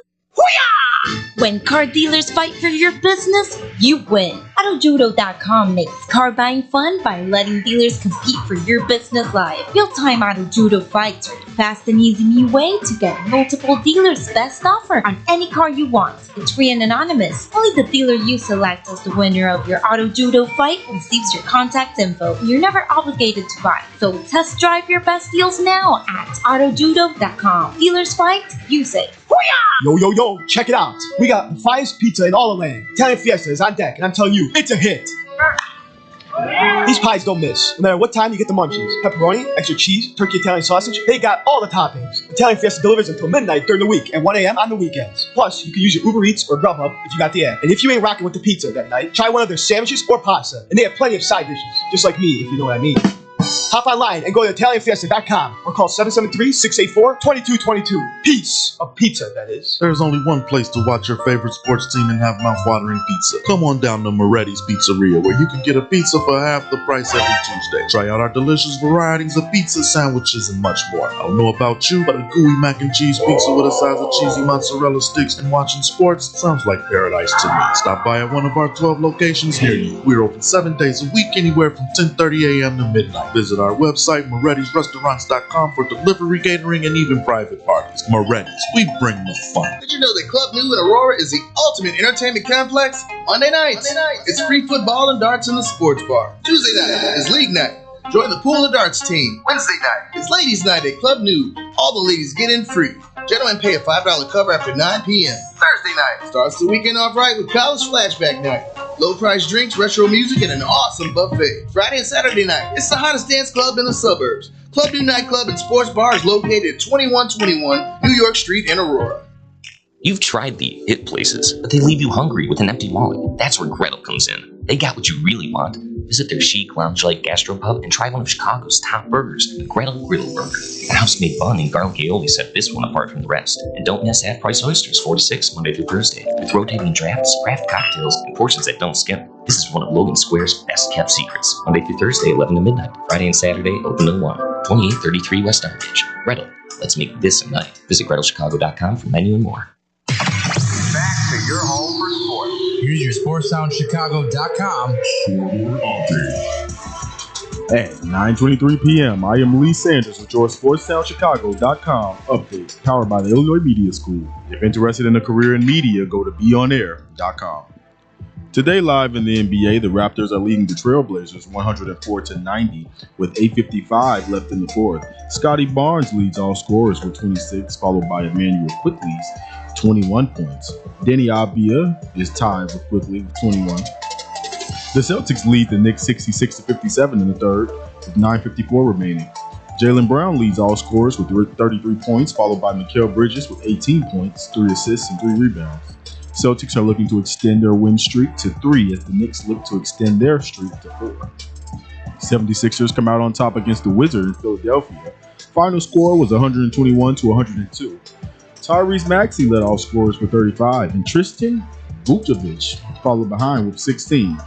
When car dealers fight for your business, you win. AutoJudo.com makes car buying fun by letting dealers compete for your business live. Real-time Auto Judo fights are the fast and easy new way to get multiple dealers' best offer on any car you want. It's free and anonymous. Only the dealer you select as the winner of your Auto Judo fight receives your contact info. You're never obligated to buy, so test drive your best deals now at AutoJudo.com. Dealers fight, you say. Yo, check it out. We got the finest pizza in all the land. Italian Fiesta is on deck, and I'm telling you, it's a hit. These pies don't miss. No matter what time you get the munchies. Pepperoni, extra cheese, turkey Italian sausage, they got all the toppings. Italian Fiesta delivers until midnight during the week and 1 a.m. on the weekends. Plus, you can use your Uber Eats or Grubhub if you got the app. And if you ain't rocking with the pizza that night, try one of their sandwiches or pasta. And they have plenty of side dishes, just like me, if you know what I mean. Hop online and go to ItalianFiesta.com or call 773-684-2222. Piece of pizza, that is. There's only one place to watch your favorite sports team and have mouth-watering pizza. Come on down to Moretti's Pizzeria, where you can get a pizza for half the price every Tuesday. Try out our delicious varieties of pizza, sandwiches, and much more. I don't know about you, but a gooey mac and cheese pizza with a size of cheesy mozzarella sticks and watching sports sounds like paradise to me. Stop by at one of our 12 locations near you. We're open 7 days a week, anywhere from 10:30 a.m. to midnight. Visit our website, Moretti'sRestaurants.com, for delivery, catering, and even private parties. Moretti's, we bring the fun. Did you know that Club New in Aurora is the ultimate entertainment complex? Monday nights, it's free football and darts in the sports bar. Tuesday night is league night. Join the pool and darts team. Wednesday night is ladies' night at Club New. All the ladies get in free. Gentlemen pay a $5 cover after 9 p.m. Thursday night starts the weekend off right with college flashback night. Low price drinks, retro music, and an awesome buffet. Friday and Saturday night, it's the hottest dance club in the suburbs. Club New Nightclub and Sports Bar is located at 2121 New York Street in Aurora. You've tried the hit places, but they leave you hungry with an empty wallet. That's where Gretel comes in. They got what you really want. Visit their chic, lounge-like gastropub and try one of Chicago's top burgers, the Gretel Griddle Burger. The house-made bun and garlic aioli set this one apart from the rest. And don't miss half-price oysters, 4 to 6, Monday through Thursday, with rotating drafts, craft cocktails, and portions that don't skip. This is one of Logan Square's best-kept secrets. Monday through Thursday, 11 to midnight. Friday and Saturday, open to 1. 2833 West Armitage. Gretel, let's make this a night. Visit GretelChicago.com for menu and more. Back to your home for sports. Here's your SportsTownChicago.com. At 9:23 p.m., I am Lee Sanders with your SportsTownChicago.com update, powered by the Illinois Media School. If interested in a career in media, go to BeOnAir.com. Today, live in the NBA, the Raptors are leading the Trailblazers 104-90 with 8:55 left in the fourth. Scotty Barnes leads all scorers with 26, followed by Emmanuel Quickley's 21 points. Denny Abia is tied with Quickley with 21. The Celtics lead the Knicks 66-57 in the third with 9:54 remaining. Jaylen Brown leads all scorers with 33 points, followed by Mikal Bridges with 18 points, 3 assists, and 3 rebounds. Celtics are looking to extend their win streak to 3 as the Knicks look to extend their streak to 4. 76ers come out on top against the Wizards in Philadelphia. Final score was 121-102. Tyrese Maxey led all scorers with 35, and Tristan Vucevic followed behind with 16.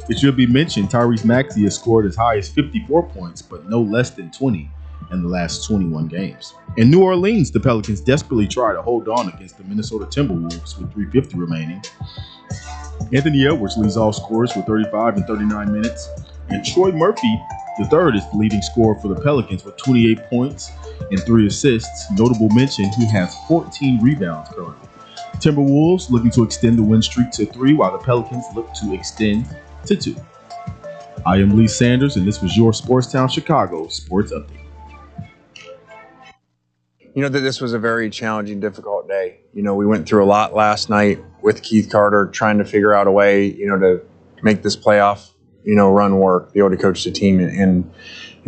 It should be mentioned Tyrese Maxey has scored as high as 54 points, but no less than 20 in the last 21 games. In New Orleans, the Pelicans desperately try to hold on against the Minnesota Timberwolves with 3:50 remaining. Anthony Edwards leads all scorers with 35 in 39 minutes. And Troy Murphy III is the leading scorer for the Pelicans with 28 points and 3 assists. Notable mention, he has 14 rebounds currently. Timberwolves looking to extend the win streak to 3, while the Pelicans look to extend to 2. I am Lee Sanders, and this was your Sportstown Chicago Sports Update. You know that this was a very challenging, difficult day. You know, we went through a lot last night with Keith Carter trying to figure out a way, to make this playoff, run work, be able to coach the team. And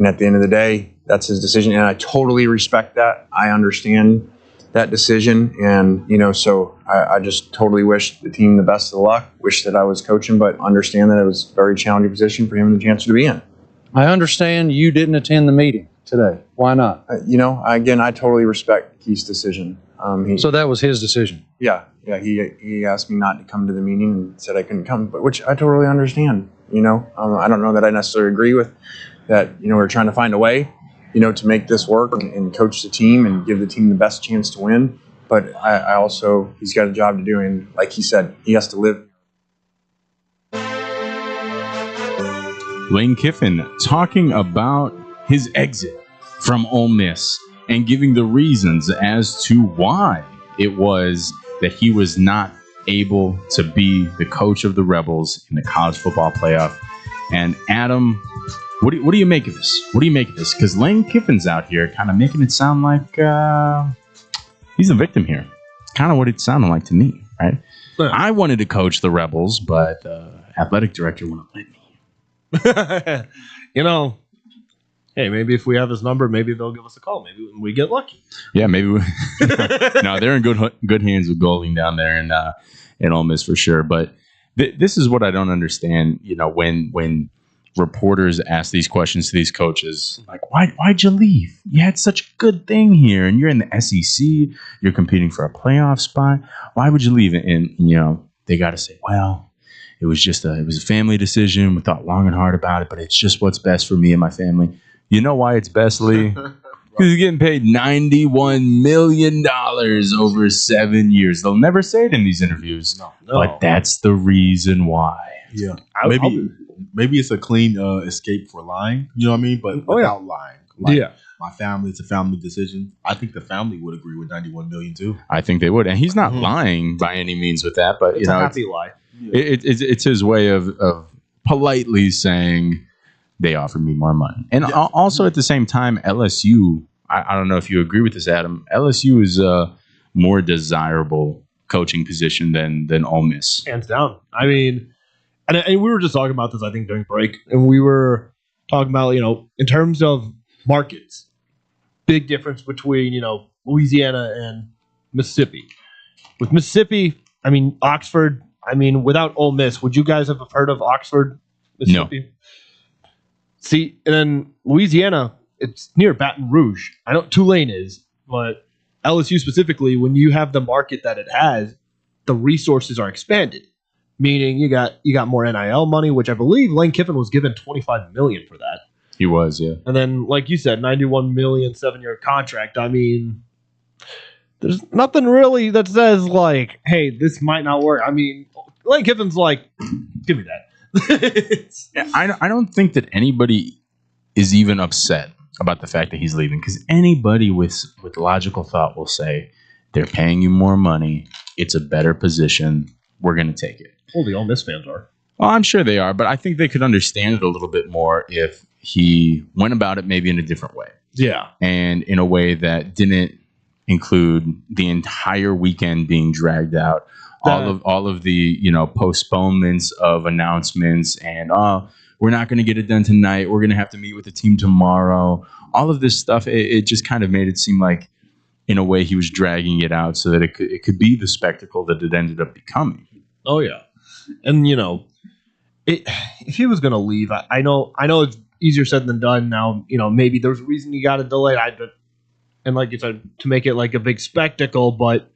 at the end of the day, that's his decision. And I totally respect that. I understand that decision. And, so I just totally wish the team the best of luck, wish that I was coaching, but understand that it was a very challenging position for him and the chance to be in. I understand you didn't attend the meeting today. Why not? Again, I totally respect Keith's decision. So that was his decision? Yeah. He asked me not to come to the meeting and said I couldn't come, but which I totally understand. I don't know that I necessarily agree with that. We're trying to find a way, to make this work and coach the team and give the team the best chance to win. But I also, he's got a job to do, and like he said, he has to live. Lane Kiffin talking about his exit from Ole Miss and giving the reasons as to why it was that he was not able to be the coach of the Rebels in the college football playoff. And Adam, what do you make of this? What do you make of this? Because Lane Kiffin's out here kind of making it sound like he's a victim here. It's kind of what it sounded like to me, right? Yeah. I wanted to coach the Rebels, but the athletic director wouldn't let me. Hey, maybe if we have his number, maybe they'll give us a call. Maybe we get lucky. Yeah, maybe. No, they're in good hands with Golding down there in Ole Miss for sure. But this is what I don't understand. When reporters ask these questions to these coaches, like, why'd you leave? You had such a good thing here, and you're in the SEC. You're competing for a playoff spot. Why would you leave? And they got to say, well, it was a family decision. We thought long and hard about it, but it's just what's best for me and my family. You know why it's best, Lee? Because he's getting paid $91 million over 7 years. They'll never say it in these interviews, but that's the reason why. Yeah, maybe it's a clean escape for lying. You know what I mean? But without lying. Like, Yeah. my family, it's a family decision. I think the family would agree with 91 million too. I think they would, and he's not lying by any means with that. But It's a happy lie. It's his way of politely saying they offered me more money, and also at the same time, LSU. I don't know if you agree with this, Adam. LSU is a more desirable coaching position than Ole Miss. Hands down. I mean, and we were just talking about this, I think, during break, and we were talking about, in terms of markets, big difference between, Louisiana and Mississippi. With Mississippi, I mean, Oxford, without Ole Miss, would you guys have heard of Oxford, Mississippi? No. See, and then Louisiana, it's near Baton Rouge. I know Tulane is, but LSU specifically, when you have the market that it has, the resources are expanded. Meaning you got more NIL money, which I believe Lane Kiffin was given $25 million for that. He was, yeah. And then, like you said, $91 million 7-year contract. I mean, there's nothing really that says like, hey, this might not work. I mean, Lane Kiffin's like, give me that. I don't think that anybody is even upset about the fact that he's leaving, because anybody with logical thought will say they're paying you more money. It's a better position. We're going to take it. Well, the Ole Miss fans are. Well, I'm sure they are, but I think they could understand it a little bit more if he went about it maybe in a different way. Yeah. And in a way that didn't include the entire weekend being dragged out. All of the, postponements of announcements and, we're not going to get it done tonight. We're going to have to meet with the team tomorrow. All of this stuff, it just kind of made it seem like, in a way, he was dragging it out so that it could be the spectacle that it ended up becoming. Oh yeah, and if he was going to leave, I know it's easier said than done. Now, maybe there's a reason you got to delay it, and like you said, to make it like a big spectacle. But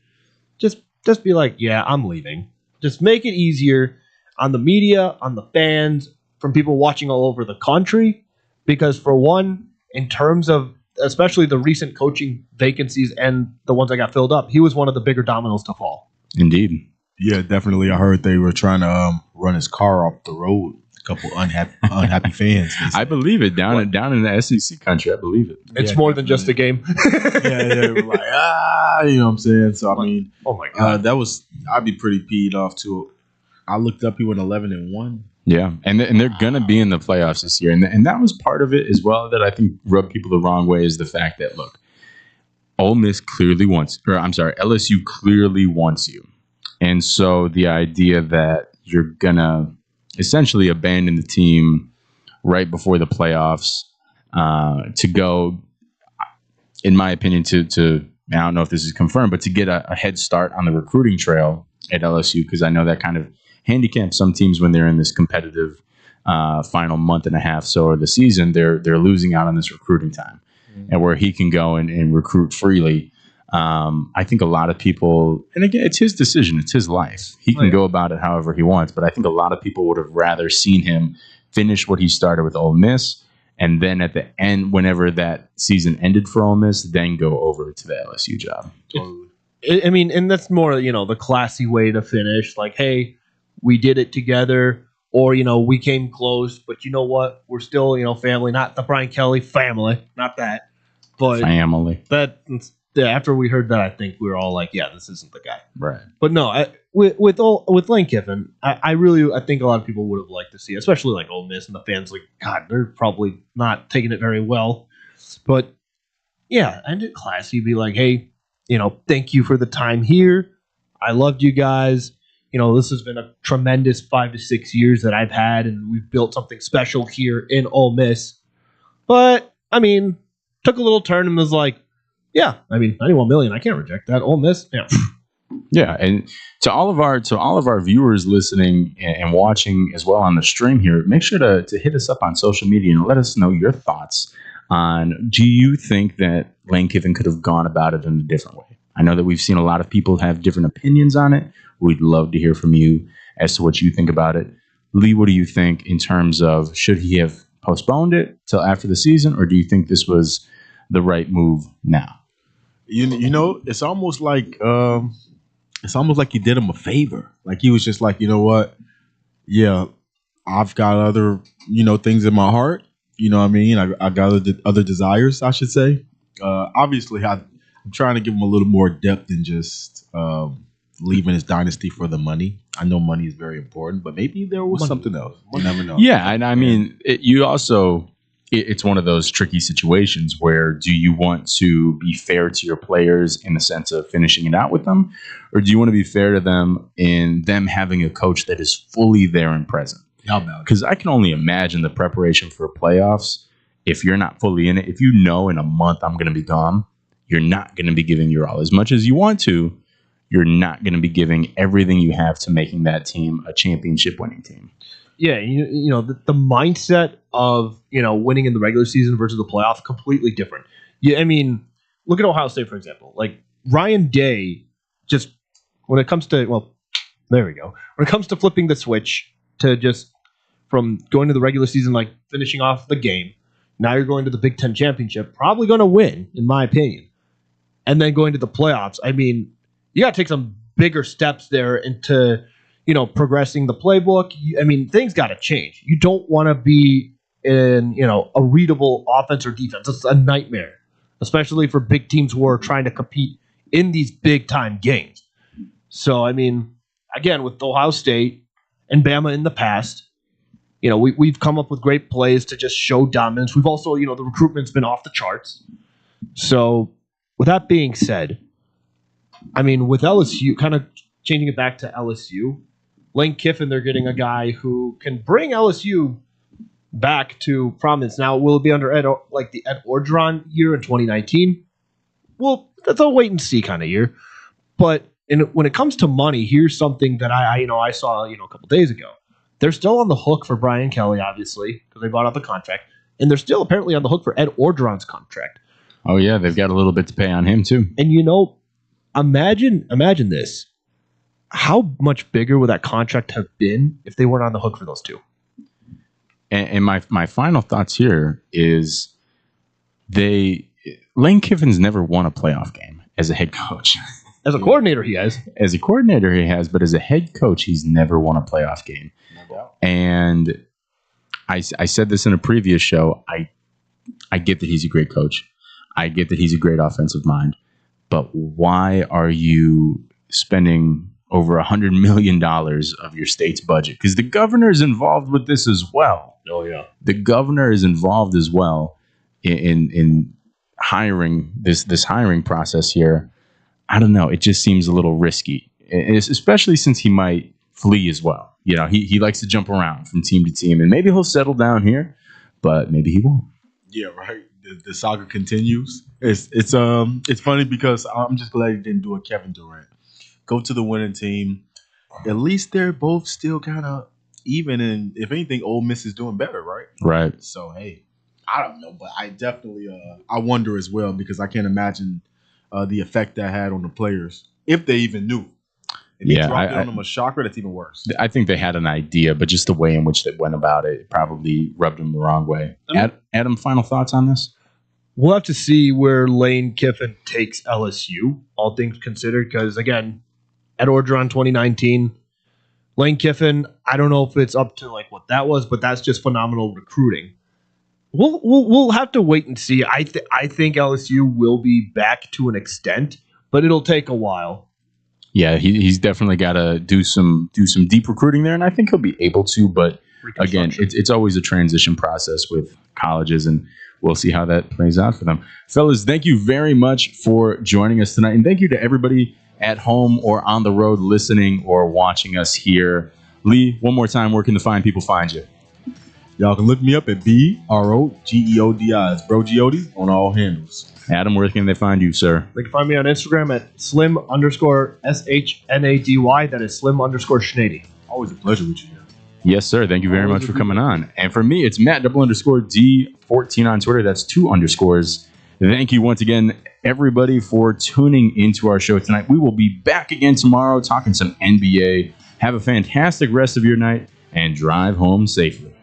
just be like, yeah, I'm leaving. Just make it easier on the media, on the fans, from people watching all over the country. Because for one, in terms of especially the recent coaching vacancies and the ones that got filled up, he was one of the bigger dominoes to fall. Indeed. Yeah, definitely. I heard they were trying to run his car off the road. A couple unhappy fans. I believe it. Down in the SEC country, I believe it. It's more than just a game. They were like, you know what I'm saying? So, I mean, oh my God. I'd be pretty peed off too. I looked up, he went 11-1. Yeah, and they're going to be in the playoffs this year. And that was part of it as well that I think rubbed people the wrong way, is the fact that, look, LSU clearly wants you. And so the idea that you're going to essentially abandon the team right before the playoffs to go, in my opinion, to I don't know if this is confirmed, but to get a head start on the recruiting trail at LSU, because I know that kind of handicaps some teams when they're in this competitive final month and a half so of the season. They're losing out on this recruiting time, and where he can go and recruit freely. I think a lot of people, and again, it's his decision, it's his life. He can go about it however he wants, but I think a lot of people would have rather seen him finish what he started with Ole Miss, and then at the end, whenever that season ended for Ole Miss, then go over to the LSU job. I mean, and that's more, the classy way to finish. Like, hey, we did it together, or, we came close, but you know what? We're still, family, not the Brian Kelly family, not that, but family. After we heard that, I think we were all like, yeah, this isn't the guy. Right. But no, with Lane Kiffin, I think a lot of people would have liked to see, especially like Ole Miss and the fans, like, God, they're probably not taking it very well. But yeah, end it classy, be like, hey, thank you for the time here. I loved you guys. This has been a tremendous 5 to 6 years that I've had, and we've built something special here in Ole Miss. But, I mean, took a little turn and was like, yeah, I mean, $91 million, I can't reject that. Ole Miss, yeah. Yeah, and to all of our viewers listening and watching as well on the stream here, make sure to hit us up on social media and let us know your thoughts on, do you think that Lane Kiffin could have gone about it in a different way? I know that we've seen a lot of people have different opinions on it. We'd love to hear from you as to what you think about it. Lee, what do you think in terms of, should he have postponed it till after the season, or do you think this was the right move now? It's almost like he did him a favor. Like, he was just like, you know what? Yeah, I've got other, things in my heart. You know what I mean? I got other desires, I should say. Obviously, I'm trying to give him a little more depth than just leaving his dynasty for the money. I know money is very important, but maybe there was something else. You never know. Yeah, and I mean, it's one of those tricky situations where do you want to be fair to your players in the sense of finishing it out with them, or do you want to be fair to them in them having a coach that is fully there and present? Because I can only imagine the preparation for playoffs. If you're not fully in it, if you know in a month I'm going to be gone, you're not going to be giving your all as much as you want to. You're not going to be giving everything you have to making that team a championship winning team. Yeah, the mindset of winning in the regular season versus the playoff completely different. Yeah, I mean, look at Ohio State for example. Like Ryan Day, just when it comes to there we go. When it comes to flipping the switch to just from going to the regular season, like finishing off the game, now you're going to the Big Ten championship, probably going to win, in my opinion, and then going to the playoffs. I mean, you got to take some bigger steps there into progressing the playbook. I mean, things got to change. You don't want to be in, a readable offense or defense. It's a nightmare, especially for big teams who are trying to compete in these big time games. So, I mean, again, with Ohio State and Bama in the past, we've come up with great plays to just show dominance. We've also, the recruitment's been off the charts. So, with that being said, I mean, with LSU, kind of changing it back to LSU, Lane Kiffin, they're getting a guy who can bring LSU back to prominence. Now, will it be under the Ed Orgeron year in 2019? Well, that's a wait and see kind of year. But when it comes to money, here's something that I saw a couple days ago. They're still on the hook for Brian Kelly, obviously, because they bought out the contract, and they're still apparently on the hook for Ed Orgeron's contract. Oh yeah, they've got a little bit to pay on him too. And imagine this. How much bigger would that contract have been if they weren't on the hook for those two? And my final thoughts here is Lane Kiffin's never won a playoff game as a head coach. As a coordinator, he has. As a coordinator, he has, but as a head coach, he's never won a playoff game. No doubt. And I said this in a previous show. I get that he's a great coach. I get that he's a great offensive mind. But why are you spending over $100 million of your state's budget? Because the governor is involved with this as well. Oh, yeah. The governor is involved as well in hiring this hiring process here. I don't know. It just seems a little risky, especially since he might flee as well. He likes to jump around from team to team, and maybe he'll settle down here, but maybe he won't. Yeah, right. The saga continues. It's funny because I'm just glad he didn't do a Kevin Durant. Go to the winning team. At least they're both still kind of even, and if anything, Ole Miss is doing better, right? Right. So hey, I don't know, but I definitely I wonder as well because I can't imagine the effect that had on the players if they even knew. If he dropped it on them a shocker, that's even worse. I think they had an idea, but just the way in which they went about it probably rubbed them the wrong way. Adam, final thoughts on this? We'll have to see where Lane Kiffin takes LSU, all things considered, because, again, Ed Orgeron 2019, Lane Kiffin, I don't know if it's up to what that was, but that's just phenomenal recruiting. We'll have to wait and see. I think LSU will be back to an extent, but it'll take a while. Yeah, he's definitely got to do some deep recruiting there, and I think he'll be able to. But again, it's always a transition process with colleges, and we'll see how that plays out for them. Fellas, thank you very much for joining us tonight, and thank you to everybody at home or on the road listening or watching us here. Lee, one more time, where can the fine people find you? Y'all can look me up at BROGEODI. It's Bro Giodi on all handles. Adam, where can they find you, sir? They can find me on Instagram at slim_SHNADY. That is slim_Schnady. Always a pleasure with you. Yes, sir. Thank you very much for coming on. And for me, it's Matt_D14 on Twitter. That's 2 underscores. Thank you once again, everybody, for tuning into our show tonight. We will be back again tomorrow talking some NBA. Have a fantastic rest of your night and drive home safely.